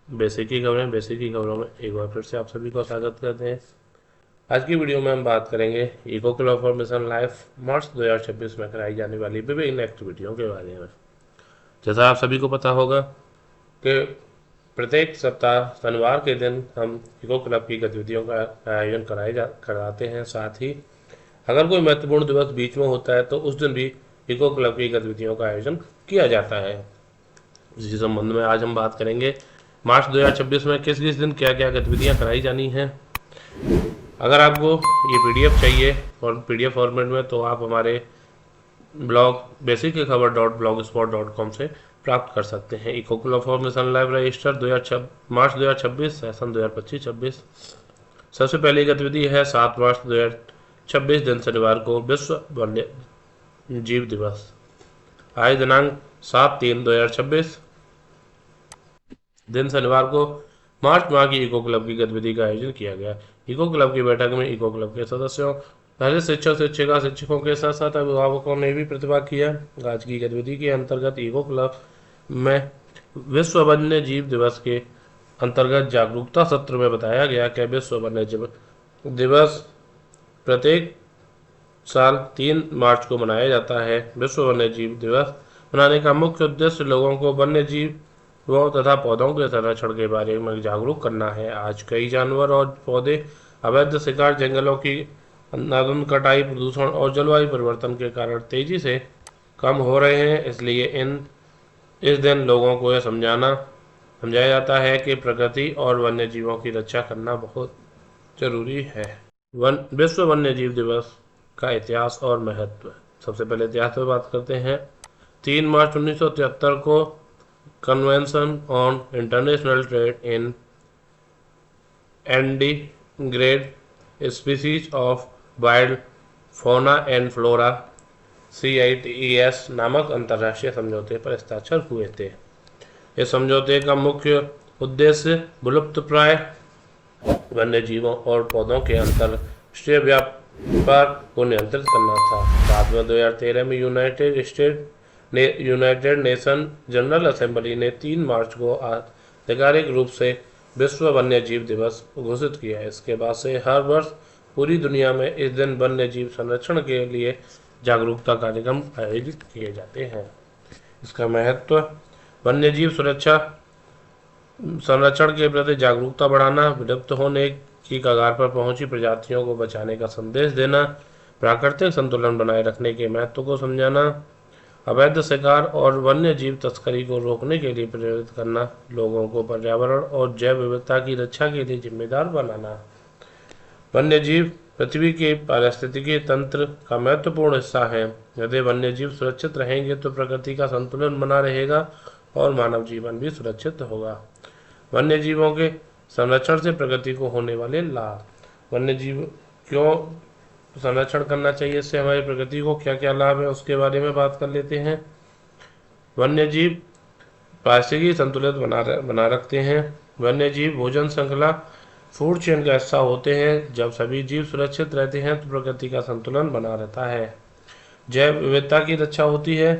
Basic की खबरों में एक बार फिर से आप सभी को स्वागत करते हैं। आज की वीडियो में हम बात करेंगे eco club for mission life March 2026 में कराई जाने वाली विभिन्न एक्टिविटियों के बारे में। जैसा आप सभी को पता होगा कि प्रत्येक सप्ताह शनिवार के दिन हम इको क्लब की गतिविधियों का आयोजन कराते हैं। साथ ही अगर कोई महत्वपूर्ण दिवस बीच में होता है तो उस दिन भी इको क्लब की गतिविधियों का आयोजन किया जाता है। इसी संबंध में आज हम बात करेंगे मार्च 2026 में किस किस दिन क्या क्या गतिविधियां कराई जानी हैं। अगर आपको ये पीडीएफ चाहिए और पीडीएफ फॉर्मेट में तो आप हमारे ब्लॉग बेसिक की खबर .blogspot.com से प्राप्त कर सकते हैं। Eco club for mission live register March 2026 session 2025-26। सबसे पहली गतिविधि है 7 मार्च 2026 दिन शनिवार को विश्व वन्य जीव दिवस। आज दिनांक 7/3/2026 दिन शनिवार को मार्च माह की इको क्लब की गतिविधि का आयोजन किया गया। इको क्लब की बैठक में इको क्लब के सदस्यों, पहले शिक्षकों के साथ साथ अभिभावकों ने भी प्रतिभाग किया। आज की गतिविधि के अंतर्गत इको क्लब में विश्व वन्य जीव दिवस के अंतर्गत जागरूकता सत्र में बताया गया कि विश्व वन्य जीव दिवस प्रत्येक साल 3 मार्च को मनाया जाता है। विश्व वन्य जीव दिवस मनाने का मुख्य उद्देश्य लोगों को वन्य जीवों तथा पौधों के संरक्षण के बारे में जागरूक करना है। आज कई जानवर और पौधे अवैध शिकार, जंगलों की अंधाधुंध कटाई, प्रदूषण और जलवायु परिवर्तन के कारण तेजी से कम हो रहे हैं। इसलिए इस दिन लोगों को यह समझाया जाता है कि प्रकृति और वन्य जीवों की रक्षा करना बहुत जरूरी है। विश्व वन्य जीव दिवस का इतिहास और महत्व। सबसे पहले इतिहास पर बात करते हैं। 3 मार्च 1973 को convention on international trade in endangered species of wild fauna and flora CITES नामक अंतर्राष्ट्रीय समझौते पर हस्ताक्षर हुए थे। इस समझौते का मुख्य उद्देश्य विलुप्तप्राय वन्य जीवों और पौधों के अंतर्राष्ट्रीय व्यापार को नियंत्रित करना था। बाद में 2013 में यूनाइटेड नेशन जनरल असेंबली ने 3 मार्च को आधिकारिक रूप से विश्व वन्य जीव दिवस घोषित किया। इसके बाद से हर वर्ष पूरी दुनिया में इस दिन वन्य जीव संरक्षण के लिए जागरूकता कार्यक्रम आयोजित किए जाते हैं। इसका महत्व: वन्य जीव संरक्षण के प्रति जागरूकता बढ़ाना, विलुप्त होने की कगार पर पहुंची प्रजातियों को बचाने का संदेश देना, प्राकृतिक संतुलन बनाए रखने के महत्व को समझाना, अवैध शिकार और वन्य जीव तस्करी को रोकने के लिए प्रेरित करना, लोगों को पर्यावरण और जैव विविधता की रक्षा के लिए जिम्मेदार बनाना। वन्य जीव पृथ्वी के पारिस्थितिकी तंत्र का महत्वपूर्ण हिस्सा है। यदि वन्य जीव सुरक्षित रहेंगे तो प्रकृति का संतुलन बना रहेगा और मानव जीवन भी सुरक्षित होगा। वन्य जीवों के संरक्षण से प्रकृति को होने वाले लाभ। वन्य जीव क्यों संरक्षण करना चाहिए, इससे हमारी प्रकृति को क्या क्या लाभ है उसके बारे में बात कर लेते हैं। वन्य जीव पारिस्थितिकी संतुलित बना रखते हैं। वन्य जीव भोजन श्रृंखला फूड चेन का हिस्सा होते हैं। जब सभी जीव सुरक्षित रहते हैं तो प्रकृति का संतुलन बना रहता है। जैव विविधता की रक्षा होती है।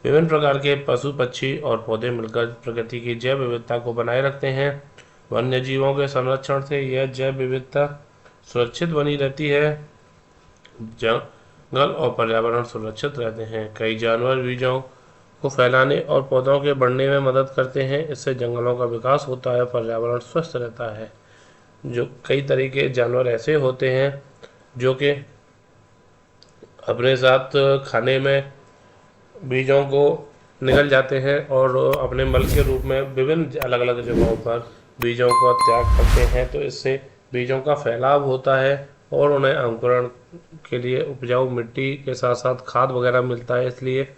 विभिन्न प्रकार के पशु, पक्षी और पौधे मिलकर प्रकृति की जैव विविधता को बनाए रखते हैं। वन्य जीवों के संरक्षण से यह जैव विविधता सुरक्षित बनी रहती है। जंगल और पर्यावरण सुरक्षित रहते हैं। कई जानवर बीजों को फैलाने और पौधों के बढ़ने में मदद करते हैं। इससे जंगलों का विकास होता है, पर्यावरण स्वस्थ रहता है। जो कई तरह के जानवर ऐसे होते हैं जो कि अपने साथ खाने में बीजों को निगल जाते हैं और अपने मल के रूप में विभिन्न अलग अलग जगहों पर बीजों का त्याग करते हैं। तो इससे बीजों का फैलाव होता है और उन्हें अंकुरण के लिए उपजाऊ मिट्टी के साथ साथ खाद वगैरह मिलता है। इसलिए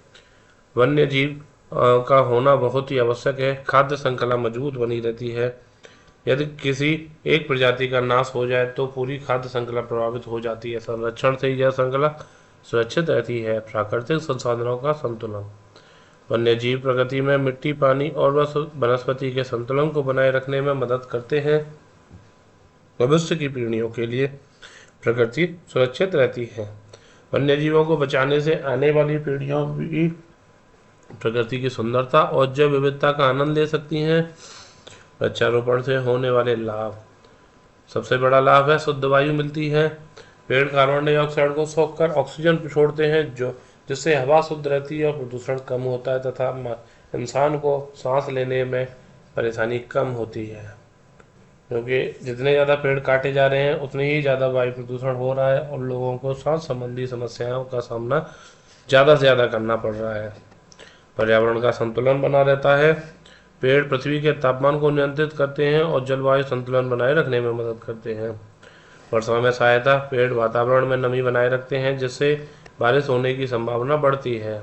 वन्य जीव का होना बहुत ही आवश्यक है। खाद्य श्रृंखला मजबूत बनी रहती है। यदि किसी एक प्रजाति का नाश हो जाए तो पूरी खाद्य श्रृंखला प्रभावित हो जाती है। संरक्षण से यह श्रृंखला सुरक्षित रहती है। प्राकृतिक संसाधनों का संतुलन। वन्य जीव प्रकृति में मिट्टी, पानी और वनस्पति के संतुलन को बनाए रखने में मदद करते हैं। भविष्य की पीढ़ियों के लिए प्रकृति सुरक्षित रहती है। वन्य जीवों को बचाने से आने वाली पीढ़ियां भी प्रकृति की सुंदरता और जैव विविधता का आनंद ले सकती हैं। वृक्षारोपण से होने वाले लाभ। सबसे बड़ा लाभ है शुद्ध वायु मिलती है। पेड़ कार्बन डाइऑक्साइड को सोखकर ऑक्सीजन छोड़ते हैं, जो जिससे हवा शुद्ध रहती है और प्रदूषण कम होता है तथा इंसान को सांस लेने में परेशानी कम होती है। क्योंकि जितने ज़्यादा पेड़ काटे जा रहे हैं उतने ही ज़्यादा वायु प्रदूषण हो रहा है और लोगों को सांस संबंधी समस्याओं का सामना ज़्यादा से ज़्यादा करना पड़ रहा है। पर्यावरण का संतुलन बना रहता है। पेड़ पृथ्वी के तापमान को नियंत्रित करते हैं और जलवायु संतुलन बनाए रखने में मदद करते हैं। वर्षा में सहायता। पेड़ वातावरण में नमी बनाए रखते हैं, जिससे बारिश होने की संभावना बढ़ती है।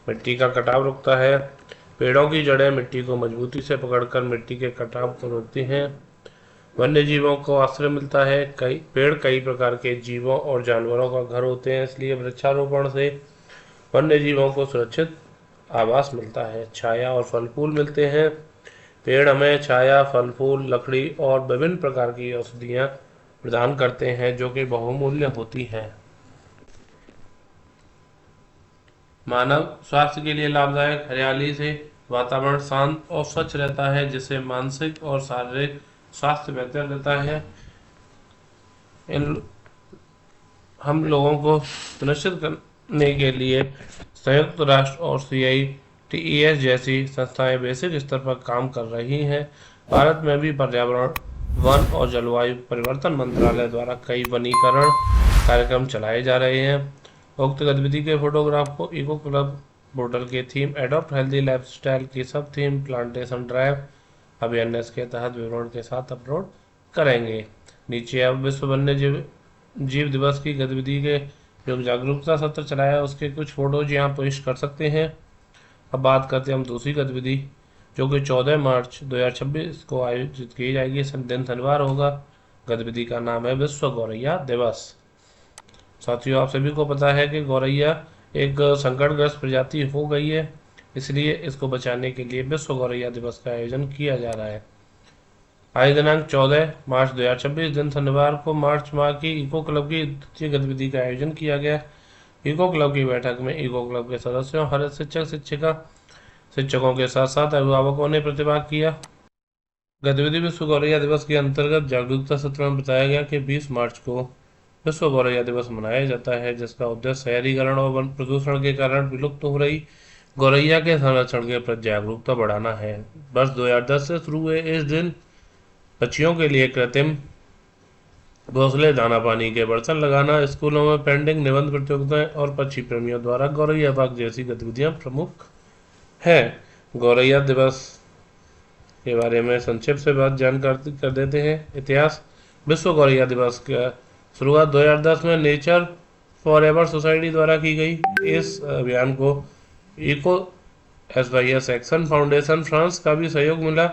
मिट्टी का कटाव रुकता है। पेड़ों की जड़ें मिट्टी को मजबूती से पकड़कर मिट्टी के कटाव को रोकती हैं। वन्य जीवों को आश्रय मिलता है। पेड़ कई प्रकार के जीवों और जानवरों का घर होते हैं, इसलिए वृक्षारोपण से वन्य जीवों को सुरक्षित आवास मिलता है। छाया और फल फूल मिलते हैं। पेड़ हमें छाया, फल फूल, लकड़ी और विभिन्न प्रकार की औषधियाँ प्रदान करते हैं, जो कि बहुमूल्य होती हैं। मानव स्वास्थ्य के लिए लाभदायक। हरियाली से वातावरण शांत और स्वच्छ रहता है, जिससे मानसिक और शारीरिक स्वास्थ्य बेहतर रहता है। हम लोगों को सुनिश्चित करने के लिए संयुक्त राष्ट्र और CITES जैसी संस्थाएं वैश्विक स्तर पर काम कर रही हैं। भारत में भी पर्यावरण, वन और जलवायु परिवर्तन मंत्रालय द्वारा कई वनीकरण कार्यक्रम चलाए जा रहे हैं। उक्त गतिविधि के फोटोग्राफ को इको क्लब पोर्टल के थीम एडॉप्ट हेल्दी लाइफस्टाइल की सब थीम प्लांटेशन ड्राइव अवेयरनेस के तहत विवरण के साथ अपलोड करेंगे। नीचे अब विश्व वन्य जीव दिवस की गतिविधि के जो जागरूकता सत्र चलाया उसके कुछ फोटोज यहाँ पोस्ट कर सकते हैं। अब बात करते हैं हम दूसरी गतिविधि, जो कि 14 मार्च 2026 को आयोजित की जाएगी। दिन शनिवार होगा। गतिविधि का नाम है विश्व गौरैया दिवस। साथियों, आप सभी को पता है कि गौरैया एक संकटग्रस्त प्रजाति हो गई है, इसलिए इसको बचाने के लिए विश्व गौरैया दिवस का आयोजन किया जा रहा है। आज दिनांक 14 मार्च 2026 दिन शनिवार को मार्च माह की इको क्लब की द्वितीय गतिविधि का आयोजन किया गया। इको क्लब की बैठक में इको क्लब के सदस्यों, हर शिक्षकों के साथ साथ अभिभावकों ने प्रतिभाग किया। गतिविधि विश्व गौरैया दिवस के अंतर्गत जागरूकता सत्र में बताया गया कि 20 मार्च को विश्व गौरैया दिवस मनाया जाता है, जिसका उद्देश्य शहरीकरण और वन प्रदूषण के कारण विलुप्त हो रही गौरैया के संरक्षण के प्रति जागरूकता बढ़ाना है। वर्ष 2010 से शुरू हुए इस दिन पक्षियों के लिए कृत्रिम घोंसले, दाना पानी के बर्तन लगाना, स्कूलों में पेंटिंग, निबंध प्रतियोगिताएं और पक्षी प्रेमियों द्वारा गौरैया पार्क जैसी गतिविधियां प्रमुख हैं। गौरैया दिवस के बारे में संक्षेप से बात जानकारी कर देते हैं। इतिहास। विश्व गौरैया दिवस का शुरुआत 2010 में नेचर फॉरएवर सोसाइटी द्वारा की गई। इस अभियान को eco SYS action foundation France का भी सहयोग मिला।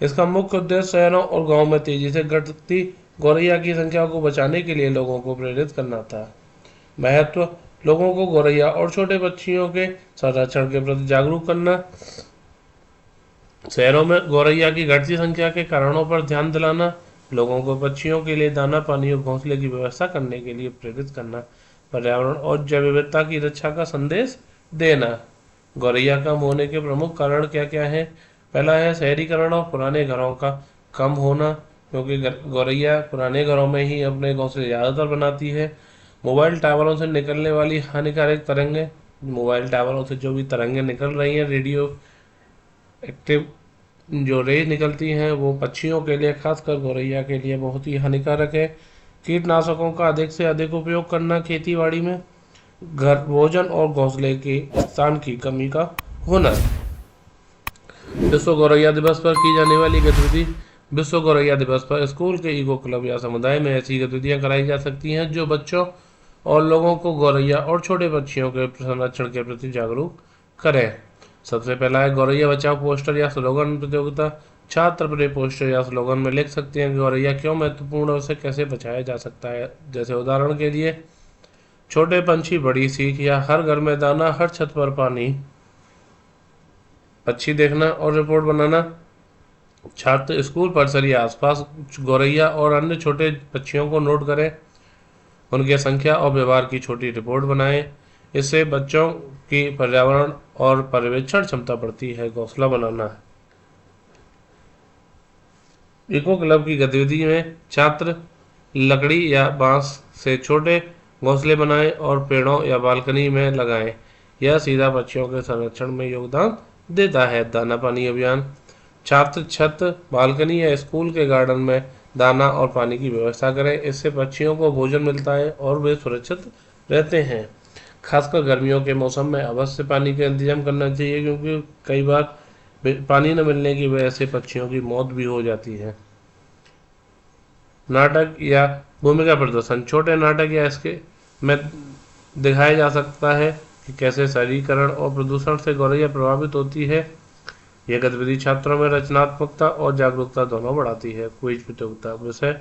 इसका मुख्य उद्देश्य शहरों और गांवों में तेजी से घटती गौरैया की संख्या को बचाने के लिए लोगों को प्रेरित करना था। महत्व। लोगों को गौरैया और छोटे पक्षियों के संरक्षण के प्रति जागरूक करना, शहरों में गौरैया की घटती संख्या के कारणों पर ध्यान दिलाना, लोगों को पक्षियों के लिए दाना पानी और घोंसले की व्यवस्था करने के लिए प्रेरित करना, पर्यावरण और जैव विविधता की रक्षा का संदेश देना। गौरैया कम होने के प्रमुख कारण क्या क्या हैं? पहला है शहरीकरण और पुराने घरों का कम होना, क्योंकि गौरैया पुराने घरों में ही अपने घोंसले ज़्यादातर बनाती है। मोबाइल टावरों से निकलने वाली हानिकारक तरंगें, मोबाइल टावरों से जो भी तरंगें निकल रही हैं, रेडियो एक्टिव जो रेज निकलती हैं, वो पक्षियों के लिए, खासकर गौरैया के लिए बहुत ही हानिकारक है। कीटनाशकों का अधिक से अधिक उपयोग करना, खेतीबाड़ी में घर, भोजन और घोंसले के स्थान की कमी का होना। विश्व गौरैया दिवस पर की जाने वाली गतिविधि। विश्व गौरैया दिवस पर स्कूल के इको क्लब या समुदाय में ऐसी गतिविधियां कराई जा सकती हैं जो बच्चों और लोगों को गौरैया और छोटे पक्षियों के संरक्षण के प्रति जागरूक करें। सबसे पहला है गौरैया बचाओ पोस्टर या स्लोगन प्रतियोगिता। छात्र अपने पोस्टर या स्लोगन में लिख सकते हैं कि गौरैया क्यों महत्वपूर्ण है, उसे कैसे बचाया जा सकता है। जैसे उदाहरण के लिए, छोटे पंछी बड़ी सीख, या हर घर में दाना, हर छत पर पानी, पक्षी देखना और रिपोर्ट बनाना। छात्र स्कूल परिसर या आसपास गौरैया और अन्य छोटे पक्षियों को नोट करें, उनकी संख्या और व्यवहार की छोटी रिपोर्ट बनाएं। इससे बच्चों की पर्यावरण और पर्यवेक्षण क्षमता बढ़ती है। घोंसला बनाना। इको क्लब की गतिविधि में छात्र लकड़ी या बांस से छोटे घोंसले बनाएं और पेड़ों या बालकनी में लगाएं। यह सीधा पक्षियों के संरक्षण में योगदान देता है। दाना पानी अभियान, छात्र छत, बालकनी या स्कूल के गार्डन में दाना और पानी की व्यवस्था करें। इससे पक्षियों को भोजन मिलता है और वे सुरक्षित रहते हैं। खासकर गर्मियों के मौसम में अवश्य पानी का इंतजाम करना चाहिए, क्योंकि कई बार पानी न मिलने की वजह से पक्षियों की मौत भी हो जाती है। नाटक या भूमिका प्रदर्शन, छोटे नाटक या इसके में दिखाया जा सकता है कि कैसे शहरीकरण और प्रदूषण से गौरैया प्रभावित होती है। यह गतिविधि छात्रों में रचनात्मकता और जागरूकता दोनों बढ़ाती है। क्विज प्रतियोगिता, विषय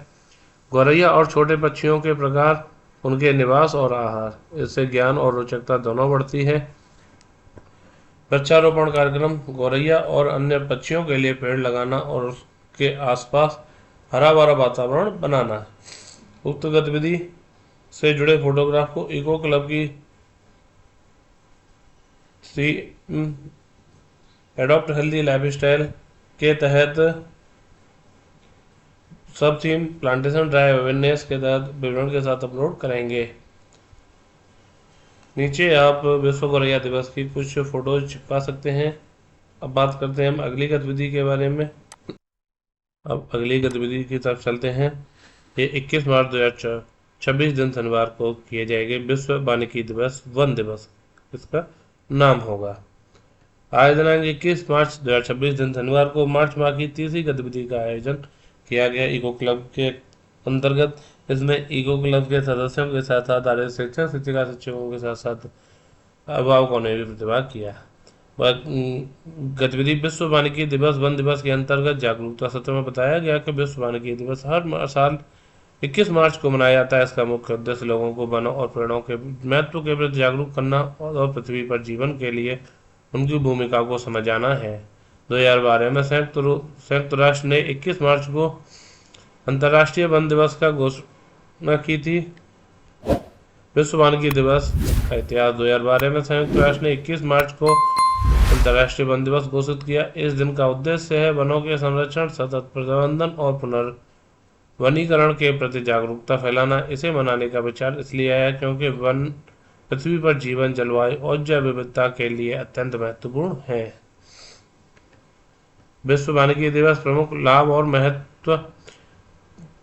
गौरैया और छोटे पक्षियों के प्रकार, उनके निवास और आहार। इससे ज्ञान और रोचकता दोनों बढ़ती है। वृक्षारोपण कार्यक्रम, गौरैया और अन्य पक्षियों के लिए पेड़ लगाना और उसके आसपास हरा भरा वातावरण बनाना। उक्त गतिविधि से जुड़े फोटोग्राफ को इको क्लब की एडॉप्ट हेल्दी लाइफस्टाइल के तहत सब थीम प्लांटेशन ड्राइव अवेयरनेस के तहत विवरण के साथ अपलोड करेंगे। नीचे आप विश्व गौरैया दिवस की कुछ फोटोज चिपका सकते हैं। अब बात करते हैं हम अगली गतिविधि के बारे में। अब अगली गतिविधि की तरफ चलते हैं। ये 21 मार्च 2026 दिन शनिवार को किए जाएंगे विश्व वानिकी दिवस, वन दिवस इसका नाम होगा। आज दिनांक 21 मार्च 2026 दिन शनिवार को मार्च माह की तीसरी गतिविधि का आयोजन किया गया इको क्लब के अंतर्गत। इसमें इको क्लब के सदस्यों के साथ साथ आर्य शिक्षक शिक्षिका शिक्षकों के साथ साथ अभिभावकों ने भी प्रतिभाग किया। गतिविधि विश्व वानिकी दिवस, वन दिवस के अंतर्गत जागरूकता सत्र में बताया गया कि विश्व वानिकी दिवस हर साल 21 मार्च को मनाया जाता है। इसका मुख्य उद्देश्य लोगों को वनों और पेड़ों के महत्व के प्रति जागरूक करना और पृथ्वी पर जीवन के लिए उनकी भूमिका को समझाना है। 2012 में संयुक्त राष्ट्र ने 21 मार्च को अंतर्राष्ट्रीय वन दिवस का घोषणा की थी। विश्व वानिकी दिवस का इतिहास, 2012 में संयुक्त राष्ट्र ने 21 मार्च को अंतर्राष्ट्रीय वन दिवस घोषित किया। इस दिन का उद्देश्य है वनों के संरक्षण, सतत प्रबंधन और पुनर्वनीकरण के प्रति जागरूकता फैलाना। इसे मनाने का विचार इसलिए आया क्योंकि वन पृथ्वी पर जीवन, जलवायु और जैव विविधता के लिए अत्यंत महत्वपूर्ण है। विश्व वानिकी दिवस प्रमुख लाभ और महत्व,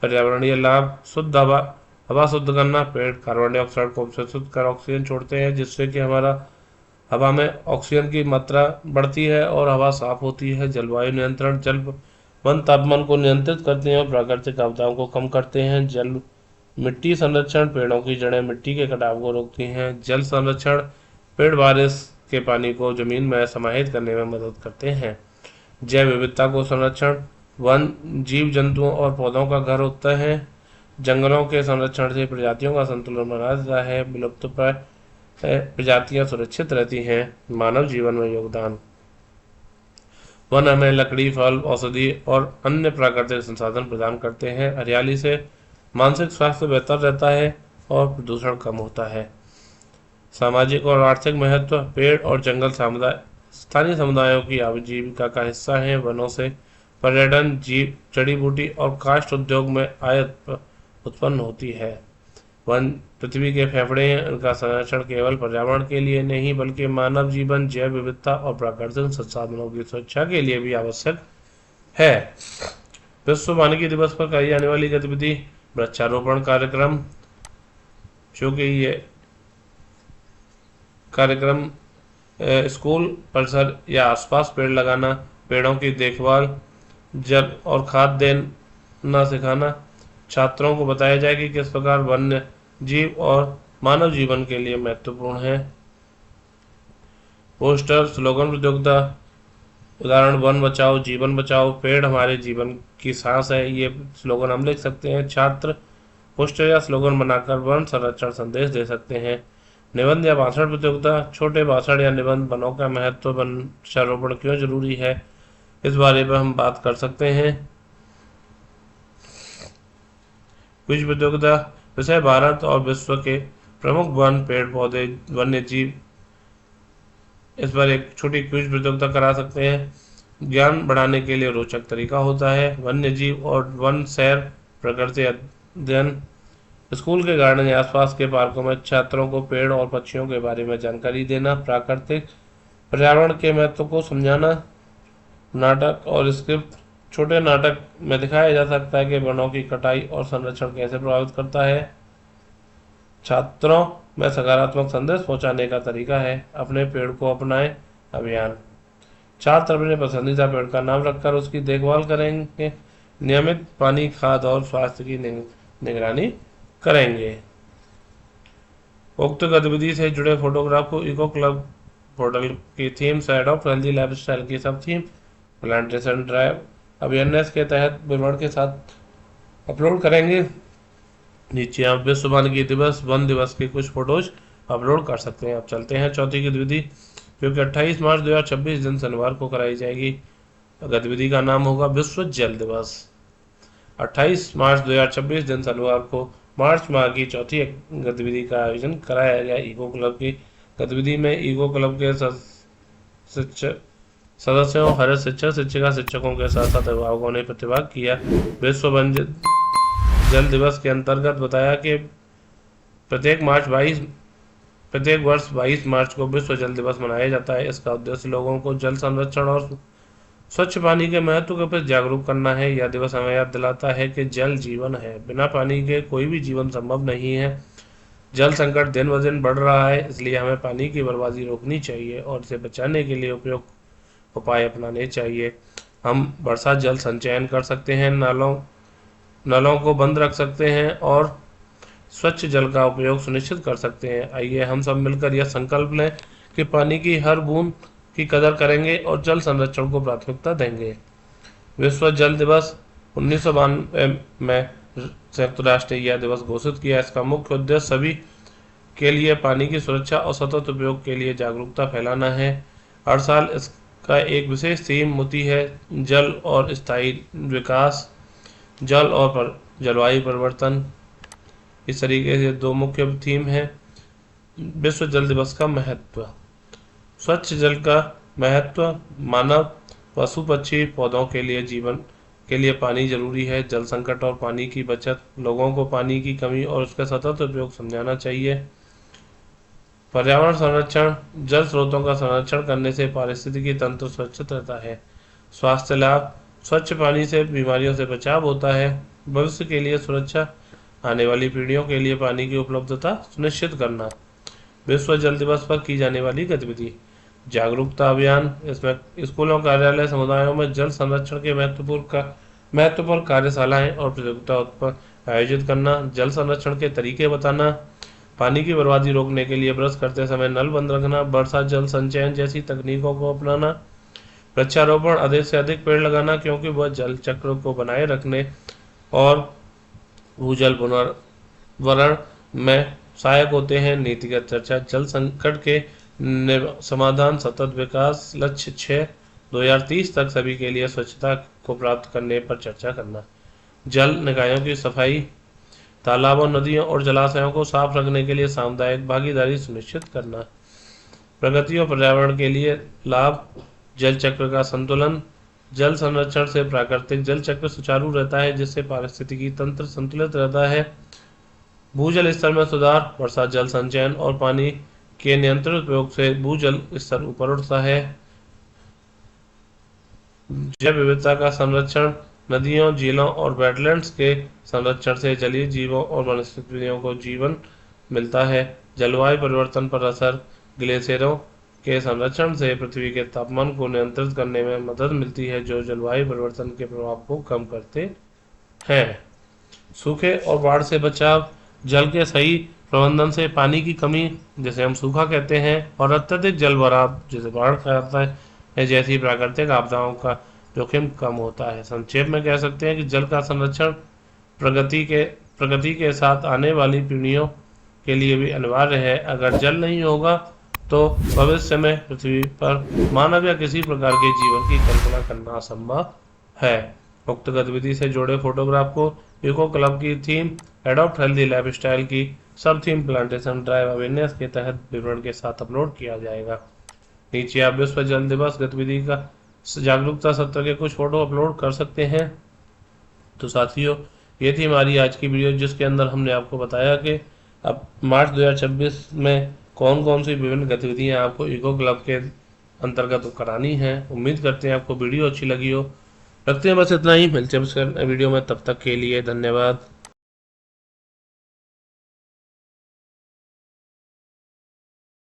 पर्यावरणीय लाभ, शुद्ध हवा शुद्ध करना। पेड़ कार्बन डाइऑक्साइड को अवशोषित कर ऑक्सीजन छोड़ते हैं, जिससे कि हमारा हवा में ऑक्सीजन की मात्रा बढ़ती है और हवा साफ होती है। जलवायु नियंत्रण, जल वन तापमान को नियंत्रित करते हैं और प्राकृतिक आपदाओं को कम करते हैं। जल मिट्टी संरक्षण, पेड़ों की जड़ें मिट्टी के कटाव को रोकती हैं। जल संरक्षण, पेड़ बारिश के पानी को जमीन में समाहित करने में मदद करते हैं। जैव विविधता को संरक्षण, वन जीव जंतुओं और पौधों का घर होता है। जंगलों के संरक्षण से प्रजातियों का संतुलन बना रहता है, विलुप्त प्रजातियां सुरक्षित रहती हैं। मानव जीवन में योगदान, वन हमें लकड़ी, फल, औषधि और अन्य प्राकृतिक संसाधन प्रदान करते हैं। हरियाली से मानसिक स्वास्थ्य बेहतर रहता है और प्रदूषण कम होता है। सामाजिक और आर्थिक महत्व, पेड़ और जंगल स्थानीय समुदायों की आजीविका का हिस्सा हैं। वनों से पर्यटन, जड़ी बूटी और काष्ठ उद्योग में आय उत्पन्न होती है। वन पृथ्वी के फेफड़े हैं। उनका संरक्षण केवल पर्यावरण के लिए नहीं बल्कि मानव जीवन, जैव विविधता और प्राकृतिक संसाधनों की सुरक्षा के लिए भी आवश्यक है। विश्व वानिकी दिवस पर करी जाने वाली गतिविधि, वृक्षारोपण कार्यक्रम, जो कि ये कार्यक्रम स्कूल परिसर या आसपास पेड़ लगाना, पेड़ों की देखभाल, जल और खाद देना सिखाना। छात्रों को बताया जाए कि किस प्रकार वन्य जीव और मानव जीवन के लिए महत्वपूर्ण है। पोस्टर, स्लोगन प्रतियोगिता, उदाहरण वन बचाओ जीवन बचाओ, पेड़ हमारे जीवन की सांस है, ये स्लोगन हम लिख सकते हैं। छात्र पोस्टर या स्लोगन बनाकर वन संरक्षण संदेश दे सकते हैं। निबंध या भाषण प्रतियोगिता, छोटे भाषण या निबंध, वनों का महत्व, वृक्षारोपण क्यों जरूरी है, इस बारे में हम बात कर सकते हैं। क्विज प्रतियोगिता, विषय भारत और विश्व के प्रमुख वन, पेड़ पौधे, वन्य जीव, इस पर एक छोटी क्विज प्रतियोगिता करा सकते हैं। ज्ञान बढ़ाने के लिए रोचक तरीका होता है। वन्य जीव और वन सैर, प्रकृति अध्ययन, स्कूल के गार्डन या आसपास के पार्कों में छात्रों को पेड़ और पक्षियों के बारे में जानकारी देना। प्राकृतिक पर्यावरण के महत्व को समझाना, नाटक और स्क्रिप्ट, छोटे नाटक में दिखाया जा सकता है कि वनों की कटाई और संरक्षण कैसे प्रभावित करता है। छात्रों में सकारात्मक संदेश पहुंचाने का तरीका है। अपने पेड़ को अपनाएं अभियान, छात्र अपने पसंदीदा पेड़ का नाम रखकर उसकी देखभाल करेंगे। नियमित पानी, खाद और स्वास्थ्य की निगरानी करेंगे। उक्त गतिविधि से जुड़े फोटोग्राफ को इको क्लब पोर्टल की थीम से एडॉप्ट हेल्दी लाइफस्टाइल की सब थीम प्लांटेशन ड्राइव अवेयरनेस के तहत विवरण के साथ अपलोड करेंगे। नीचे आप विश्व वन दिवस की कुछ फोटोज अपलोड कर सकते हैं। अब चलते हैं चौथी गतिविधि, जो कि 28 मार्च 2026 दिन शनिवार को कराई जाएगी। गतिविधि का नाम होगा विश्व जल दिवस। 28 मार्च 2026 दिन शनिवार को मार्च माह की चौथी गतिविधि का आयोजन कराया गया। ईको क्लब की गतिविधि में ईको क्लब के सदस्यों, हर शिक्षक, शिक्षिका, शिक्षकों के साथ साथ अभिभावकों ने प्रतिभाग किया। विश्व वन जल दिवस के अंतर्गत बताया कि प्रत्येक वर्ष 22 मार्च को विश्व जल दिवस मनाया जाता है। इसका उद्देश्य लोगों को जल संरक्षण और स्वच्छ पानी के महत्व के प्रति जागरूक करना है। यह दिवस हमें याद दिलाता है कि जल जीवन है, बिना पानी के कोई भी जीवन संभव नहीं है। जल संकट दिन ब दिन बढ़ रहा है, इसलिए हमें पानी की बर्बादी रोकनी चाहिए और इसे बचाने के लिए उपयुक्त उपाय अपनाने चाहिए। हम वर्षा जल संचयन कर सकते हैं, नलों को बंद रख सकते हैं और स्वच्छ जल का उपयोग सुनिश्चित कर सकते हैं। आइए हम सब मिलकर यह संकल्प लें कि पानी की हर बूंद की कदर करेंगे और जल संरक्षण को प्राथमिकता देंगे। विश्व जल दिवस 1992 में संयुक्त राष्ट्र ने यह दिवस घोषित किया। इसका मुख्य उद्देश्य सभी के लिए पानी की सुरक्षा और सतत उपयोग के लिए जागरूकता फैलाना है। हर साल इसका एक विशेष थीम होती है, जल और स्थायी विकास, जल और जलवायु परिवर्तन। इस तरीके से दो मुख्य थीम है। विश्व जल दिवस का महत्व, स्वच्छ जल का महत्व, मानव, पशु, पक्षी, पौधों के लिए जीवन के लिए पानी जरूरी है। जल संकट और पानी की बचत, लोगों को पानी की कमी और उसका सतत उपयोग समझाना चाहिए। पर्यावरण संरक्षण, जल स्रोतों का संरक्षण करने से पारिस्थितिकी तंत्र सुरक्षित रहता है। स्वास्थ्य लाभ, स्वच्छ पानी से बीमारियों से बचाव होता है। भविष्य के लिए सुरक्षा, आने वाली पीढ़ियों के लिए पानी की उपलब्धता सुनिश्चित करना। विश्व जल दिवस पर की जाने वाली गतिविधि, जागरूकता अभियान, इसमें स्कूलों, कार्यालय, समुदायों में जल संरक्षण के महत्वपूर्ण कार्यशालाएं और प्रतियोगिता आयोजित करना। जल संरक्षण के तरीके बताना, पानी की बर्बादी रोकने के लिए ब्रश करते समय नल बंद रखना, वर्षा जल संचयन जैसी तकनीकों को अपनाना। वृक्षारोपण, अधिक से अधिक पेड़ लगाना, क्योंकि वह जल चक्र को बनाए रखने और भूजल पुनर्भरण में सहायक होते हैं। नीतिगत चर्चा, जल संकट के समाधान, सतत विकास लक्ष्य 6 2030 तक सभी के लिए स्वच्छता को प्राप्त करने पर चर्चा करना। जल निकायों की सफाई, तालाबों, नदियों और जलाशयों को साफ रखने के लिए सामुदायिक भागीदारी सुनिश्चित करना। प्रगति और पर्यावरण के लिए लाभ, जल चक्र का संतुलन, जल संरक्षण से प्राकृतिक जल चक्र सुचारू रहता है, जिससे पारिस्थितिकी तंत्र संतुलित रहता है। भूजल स्तर में सुधार, वर्षा जल संचयन और पानी के नियंत्रित उपयोग से भूजल स्तर ऊपर उठता है। जैव विविधता का संरक्षण, नदियों, झीलों और वेटलैंड्स के संरक्षण से जलीय जीवों और वनस्पतियों को जीवन मिलता है। जलवायु परिवर्तन पर असर, ग्लेशियरों के संरक्षण से पृथ्वी के तापमान को नियंत्रित करने में मदद मिलती है, जो जलवायु परिवर्तन के प्रभाव को कम करते हैं। सूखे और बाढ़ से बचाव, जल के सही प्रबंधन से पानी की कमी, जिसे हम सूखा कहते हैं, और अत्यधिक जल भराव, जिसे बाढ़ कहता है, जैसी प्राकृतिक आपदाओं का जोखिम कम होता है। संक्षेप में कह सकते हैं कि जल का संरक्षण प्रगति के साथ आने वाली पीढ़ियों के लिए भी अनिवार्य है। अगर जल नहीं होगा तो भविष्य में पृथ्वी पर मानव या किसी प्रकार के जीवन की कल्पना करना असंभव है। उक्त गतिविधि से जुड़े फोटोग्राफ को इको क्लब की थीम एडॉप्ट हेल्दी लाइफस्टाइल की सब थीम प्लांटेशन ड्राइव अवेयरनेस के तहत विवरण के साथ अपलोड किया जाएगा। नीचे आप विश्व जल दिवस गतिविधि का जागरूकता सत्र के कुछ फोटो अपलोड कर सकते हैं। तो साथियों, ये थी हमारी आज की वीडियो, जिसके अंदर हमने आपको बताया कि अब मार्च 2026 में कौन कौन सी विभिन्न गतिविधियां आपको इको क्लब के अंतर्गत करानी है। उम्मीद करते हैं आपको वीडियो अच्छी लगी हो। रखते हैं बस इतना ही, मिलते हैं वीडियो में, तब तक के लिए धन्यवाद।